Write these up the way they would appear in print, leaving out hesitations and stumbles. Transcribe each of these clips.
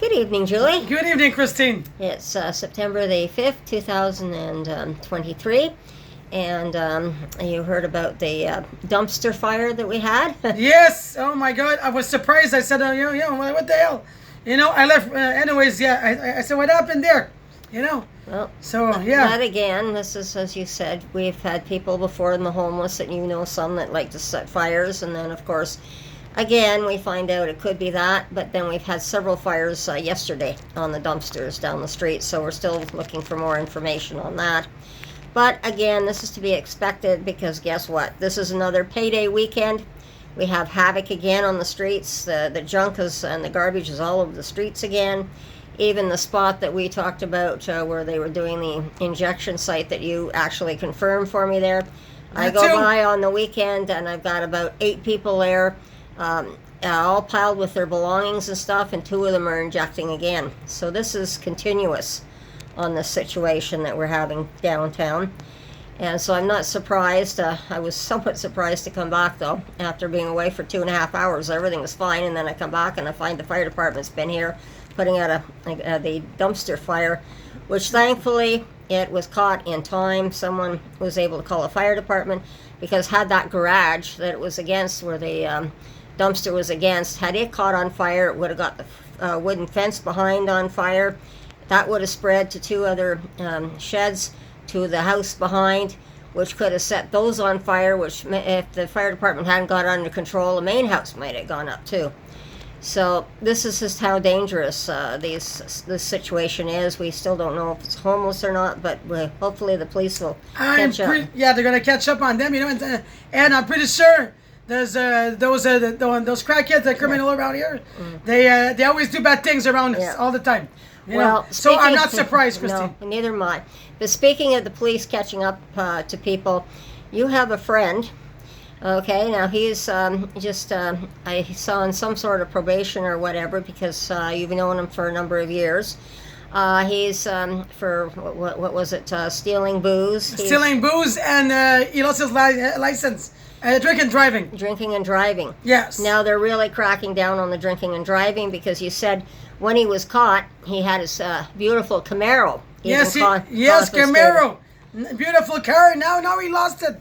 Good evening, Julie. Good evening, Christine. It's September the 5th, 2023, and you heard about the dumpster fire that we had. Yes. Oh my God. I was surprised. I said, what the hell? I left. Anyways, yeah. I said, what happened there? Well, So yeah. that again, this is, as you said, we've had people before in the homeless, and some that like to set fires, and then of course, again, we find out it could be that, but then we've had several fires yesterday on the dumpsters down the street, so we're still looking for more information on that. But again, this is to be expected because guess what? This is another payday weekend. We have havoc again on the streets. The junk is and the garbage is all over the streets again. Even the spot that we talked about where they were doing the injection site that you actually confirmed for me there. I go by on the weekend and I've got about 8 people there. All piled with their belongings and stuff, and 2 of them are injecting again. So this is continuous on this situation that we're having downtown. And so I'm not surprised. I was somewhat surprised to come back, though, after being away for 2.5 hours. Everything was fine, and then I come back and I find the fire department's been here putting out the dumpster fire, which thankfully it was caught in time. Someone was able to call a fire department, because had that garage that it was against, where the dumpster was against, had it caught on fire, it would have got the wooden fence behind on fire. That would have spread to 2 other sheds, to the house behind, which could have set those on fire, which if the fire department hadn't got under control, the main house might have gone up too. So this is just how dangerous this situation is. We still don't know if it's homeless or not, but hopefully the police will catch up. Yeah, they're going to catch up on them, and I'm pretty sure there's those crackheads, the criminal around here. They always do bad things around us all the time. So I'm not surprised, Christine. No, neither am I. But speaking of the police catching up to people, you have a friend. Okay, now he's I saw on some sort of probation or whatever, because you've known him for a number of years. He's for what was it? Stealing booze. Stealing booze, and he lost his license. Drinking and driving. Drinking and driving. Yes. Now they're really cracking down on the drinking and driving, because you said when he was caught, he had his beautiful Camaro. Yes, Camaro. Beautiful car. Now he lost it.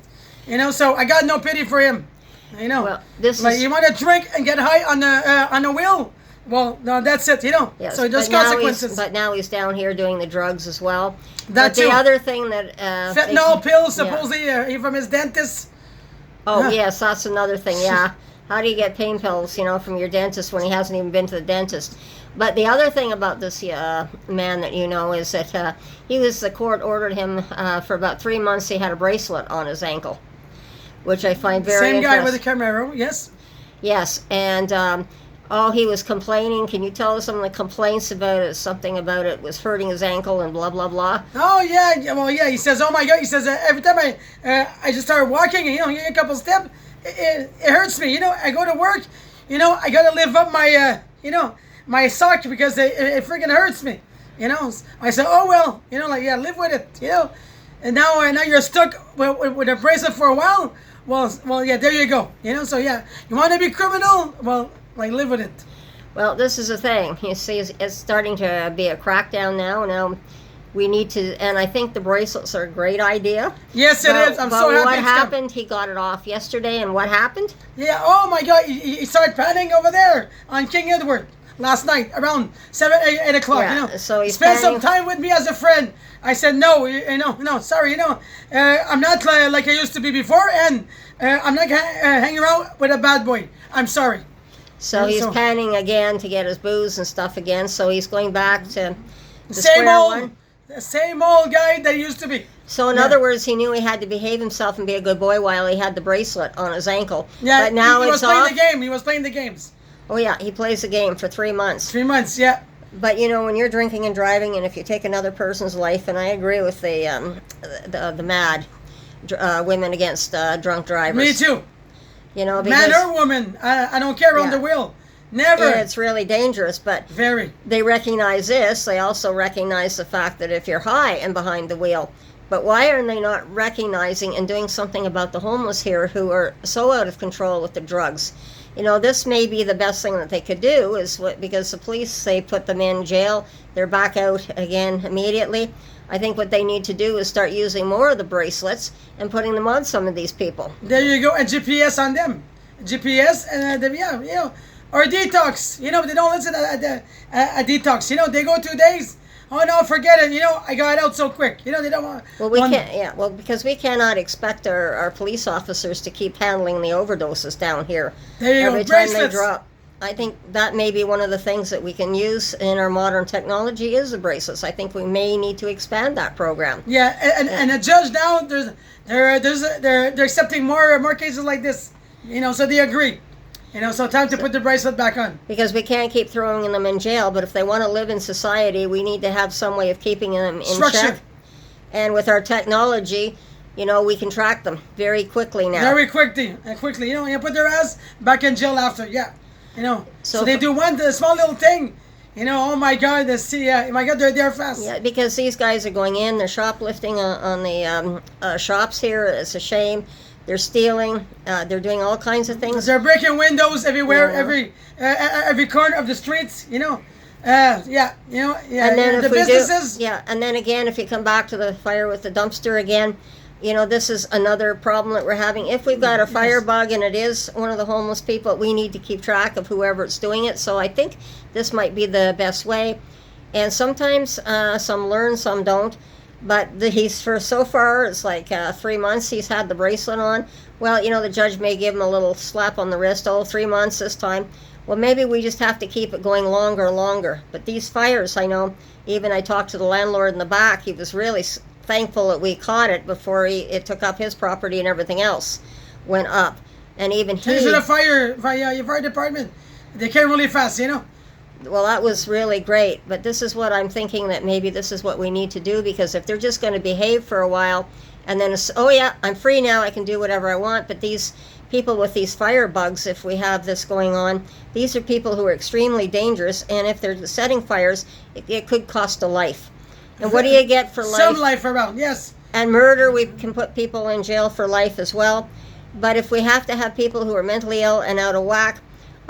So I got no pity for him. Well, you want to drink and get high on the wheel? Well, no, that's it. Yes, so there's consequences. But now he's down here doing the drugs as well. That too. The other thing that fentanyl pills, supposedly from his dentist. Oh yes, that's another thing. Yeah, how do you get pain pills, from your dentist when he hasn't even been to the dentist? But the other thing about this man that is that the court ordered him for about 3 months. He had a bracelet on his ankle, which I find very interesting. Same guy with the Camaro, yes. Yes, and he was complaining. Can you tell us some of the complaints about it? Something about it was hurting his ankle and blah blah blah. Oh yeah, well yeah. He says, oh my God. He says every time I just start walking, and you get a couple steps, it hurts me. I go to work, I gotta lift up my my sock because it freaking hurts me. I said, oh well, live with it. And now you're stuck with a bracelet for a while. Well, yeah, there you go. So yeah, you want to be criminal? Well, live with it. Well, this is the thing. You see, it's starting to be a crackdown now. Now, we need to, and I think the bracelets are a great idea. Yes, it is. I'm so happy. What happened? He got it off yesterday, and what happened? Yeah. Oh my God! He started panicking over there on King Edward last night around 8 o'clock. Yeah, so he spent some time with me as a friend. I said no, sorry, I'm not like I used to be before, and I'm not hanging around with a bad boy. I'm sorry. So he's panning again to get his booze and stuff again. So he's going back to the same old guy that he used to be. So in other words, he knew he had to behave himself and be a good boy while he had the bracelet on his ankle. Yeah, but now he was playing the game. He was playing the games. Oh yeah, he plays the game for 3 months. 3 months, yeah. But when you're drinking and driving, and if you take another person's life, and I agree with the mad women against drunk drivers. Me too. Because, man or woman, I don't care on the wheel. Never. It's really dangerous, but very. They recognize this. They also recognize the fact that if you're high and behind the wheel. But why are they not recognizing and doing something about the homeless here who are so out of control with the drugs? This may be the best thing that they could do, because the police, they put them in jail, they're back out again immediately. I think what they need to do is start using more of the bracelets and putting them on some of these people. There you go, and GPS on them. GPS, and or detox. They don't listen to a detox. They go 2 days. Oh no, forget it. I got out so quick. They don't want. Well, we can't. Yeah, well, because we cannot expect our police officers to keep handling the overdoses down here. There you every go, time bracelets. they drop. I think that may be one of the things that we can use in our modern technology is the bracelets. I think we may need to expand that program. Yeah, and the judge now they're accepting more cases like this. So they agree. So time to put the bracelet back on. Because we can't keep throwing them in jail, but if they want to live in society, we need to have some way of keeping them in Structure. check. And with our technology, we can track them very quickly now. Very quickly. You put their ass back in jail after. Yeah. So they do one small little thing. Oh my God, my God, they're there fast. Yeah, because these guys are going in, they're shoplifting on the shops here. It's a shame. They're stealing. They're doing all kinds of things. They're breaking windows everywhere, every corner of the streets. And then the businesses. and then again, if you come back to the fire with the dumpster again, this is another problem that we're having. If we've got a firebug and it is one of the homeless people, we need to keep track of whoever's doing it. So I think this might be the best way. And sometimes some learn, some don't. But so far, it's like 3 months he's had the bracelet on. Well, the judge may give him a little slap on the wrist. 3 months this time. Well, maybe we just have to keep it going longer and longer. But these fires, I know, even I talked to the landlord in the back. He was really thankful that we caught it before it took up his property and everything else went up. And even he... Thanks to the fire department. They came really fast, Well, that was really great, but this is what I'm thinking, that maybe this is what we need to do, because if they're just going to behave for a while and then, I'm free now, I can do whatever I want, but these people with these firebugs, if we have this going on, these are people who are extremely dangerous, and if they're setting fires, it could cost a life. And what do you get for life? Some life around, yes. And murder, we can put people in jail for life as well. But if we have to have people who are mentally ill and out of whack,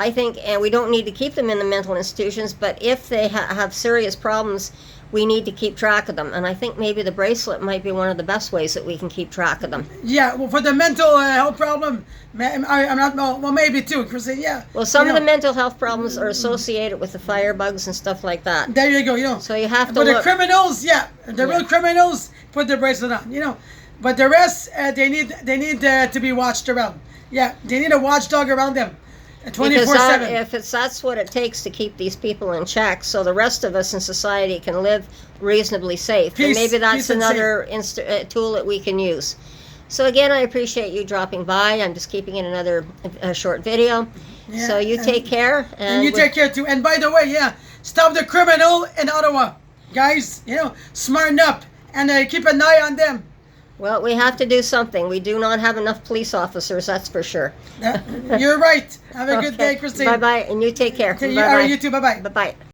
I think, and we don't need to keep them in the mental institutions, but if they have serious problems, we need to keep track of them. And I think maybe the bracelet might be one of the best ways that we can keep track of them. Yeah, well, for the mental health problem, I'm not, well, maybe too, Christine, yeah. Well, some of the mental health problems are associated with the firebugs and stuff like that. There you go, So you have to But the criminals, real criminals, put the bracelet on, But the rest, they need to be watched around. Yeah, they need a watchdog around them. 24/7. That's what it takes to keep these people in check, so the rest of us in society can live reasonably safe. And maybe that's another tool that we can use. So again, I appreciate you dropping by. I'm just keeping it another short video. Yeah, so you take care. And you take care too. And by the way, stop the criminal in Ottawa. Guys, smarten up and keep an eye on them. Well, we have to do something. We do not have enough police officers, that's for sure. You're right. Have a good day, Christine. Bye-bye, and you take care. You too. Bye-bye. Bye-bye.